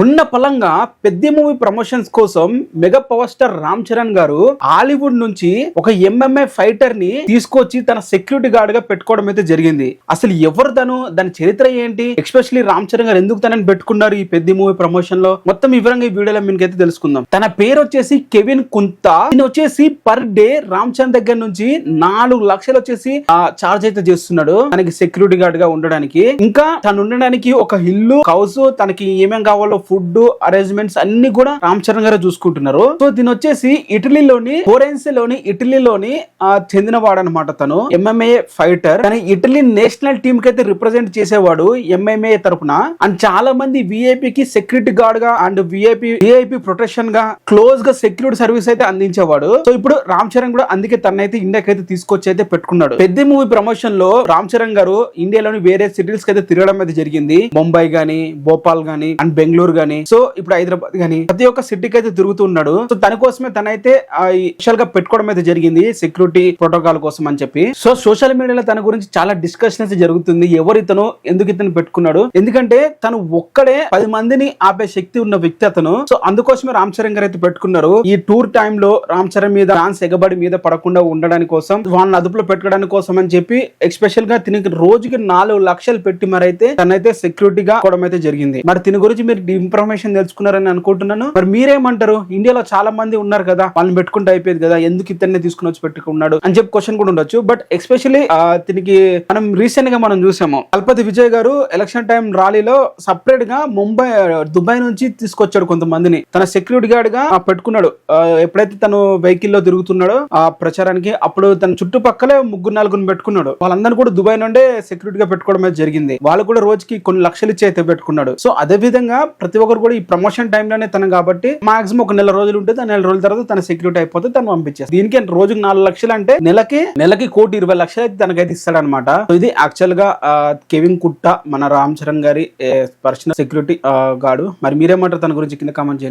ఉన్న పలంగా పెద్ద movie promotions కోసం mega power star Ram Charan గారు హాలీవుడ్ నుంచి ఒక ఎంఎంఏ ఫైటర్ ని తీసుకొచ్చి తన సెక్యూరిటీ గార్డ్ గా పెట్టుకోవడం అయితే జరిగింది. అసలు ఎవరు దాని చరిత్ర ఏంటి, ఎస్పెషల్లీ రామ్ చరణ్ గారు ఎందుకు తనని పెట్టుకున్నారు ఈ పెద్ద మూవీ ప్రమోషన్ లో, మొత్తం వివరంగా ఈ వీడియోలో మీకైతే తెలుసుకుందాం. తన పేరు వచ్చేసి కెవిన్ కుంతా. ఈయన వచ్చేసి పర్ డే రామ్ చరణ్ దగ్గర నుంచి 4 లక్షలు వచ్చేసి చార్జ్ అయితే చేస్తున్నాడు తనకి సెక్యూరిటీ గార్డ్ గా ఉండడానికి. ఇంకా తను ఉండడానికి ఒక ఇల్లు, హౌస్, తనకి ఏమేం కావాలో ఫుడ్ అరేంజ్మెంట్స్ అన్ని కూడా రామ్ చరణ్ గారు చూసుకుంటున్నారు. సో దీని వచ్చేసి ఇటలీలోని ఇటలీలోని చెందినవాడు అనమాట. తను ఎంఎంఏ ఫైటర్. కానీ ఇటలీ నేషనల్ టీమ్ కి అయితే రిప్రజెంట్ చేసేవాడు ఎంఎంఏ తరపున. అండ్ చాలా మంది విఐపి కి సెక్యూరిటీ గార్డ్ గా అండ్ విఐపి ప్రొటెక్షన్ గా క్లోజ్ గా సెక్యూరిటీ సర్వీస్ అయితే అందించేవాడు. సో ఇప్పుడు రామ్ చరణ్ కూడా అందుకే తనైతే ఇండియాకి అయితే తీసుకొచ్చి అయితే పెట్టుకున్నాడు. పెద్ద మూవీ ప్రమోషన్ లో రామ్ చరణ్ గారు ఇండియాలోని వేరే సిటీస్ కి అయితే తిరగడం అయితే జరిగింది. ముంబై గానీ, భోపాల్ గానీ, అండ్ బెంగళూరు గానీ, సో ఇప్పుడు హైదరాబాద్ గానీ ప్రతి ఒక్క సిటీకి అయితే తిరుగుతూ ఉన్నాడు. సో తన కోసమే తనైతే స్పెషల్ గా పెట్టుకోవడం అయితే జరిగింది సెక్యూరిటీ ప్రోటోకాల్ కోసం అని చెప్పి. సో సోషల్ మీడియాలో తన గురించి చాలా డిస్కషన్ అయితే జరుగుతుంది. ఎవరు ఇతను, ఎందుకు ఇతను పెట్టుకున్నాడు, ఎందుకంటే తను ఒక్కడే 10 మందిని ఆపే శక్తి ఉన్న వ్యక్తి అతను. సో అందుకోసమే రామ్ చరణ్ గారు అయితే పెట్టుకున్నారు. ఈ టూర్ టైమ్ లో రామ్ చరణ్ మీద డాన్స్ ఎగబడి మీద పడకుండా ఉండడానికి కోసం, వాళ్ళని అదుపులో పెట్టుకోవడానికి కోసం అని చెప్పి ఎస్పెషల్ గా తినకి రోజుకి 4 లక్షలు పెట్టి మరైతే తనైతే సెక్యూరిటీగా కూడా అయితే జరిగింది. మరి దీని గురించి మీరు ఇన్ఫర్మేషన్ తెలుసుకున్నారని అనుకుంటున్నాను. మరి మీరేమంటారు? ఇండియాలో చాలా మంది ఉన్నారు కదా, వాళ్ళని పెట్టుకుంటే అయిపోయేది కదా, ఎందుకు ఇతన్ని తీసుకుని వచ్చి పెట్టుకున్నాడు అని చెప్పి క్వశ్చన్ కూడా ఉండొచ్చు. బట్ ఎస్పెషల్లీ దీనికి మనం రీసెంట్ గా మనం చూసాము, తలపతి విజయ్ గారు ఎలక్షన్ టైం ర్యాలీలో సపరేట్ గా దుబాయ్ నుంచి తీసుకొచ్చాడు కొంతమందిని తన సెక్యూరిటీ గార్డ్ గా పెట్టుకున్నాడు. ఎప్పుడైతే తను వెహికల్ లో తిరుగుతున్నాడో ఆ ప్రచారానికి, అప్పుడు తన చుట్టుపక్కలే 3-4 పెట్టుకున్నాడు. వాళ్ళందరూ కూడా దుబాయ్ నుండే సెక్యూరిటీ గా పెట్టుకోవడం అయితే జరిగింది. వాళ్ళు కూడా రోజుకి కొన్ని లక్షలు ఇచ్చి అయితే పెట్టుకున్నాడు. సో అదే విధంగా ప్రతి ఒక్కరు కూడా ఈ ప్రమోషన్ టైంలోనే తను కాబట్టి మాక్సిమం ఒక 1 నెల రోజులు ఉంటుంది. ఆ 1 నెల రోజుల తర్వాత తన సెక్యూరిటీ అయిపోతే తను పంపించేస్తారు. దీనికి రోజుకి 4 లక్షలు అంటే నెలకి 1,20,00,000 అయితే తనకైతే ఇస్తాడనమాట. ఇది యాక్చువల్ గా కెవిన్ కుట్టా మన రామ్ చరణ్ గారి పర్సనల్ సెక్యూరిటీ గార్డు. మరి మీరేమంటారు తన గురించి కింద కామెంట్ చేయండి.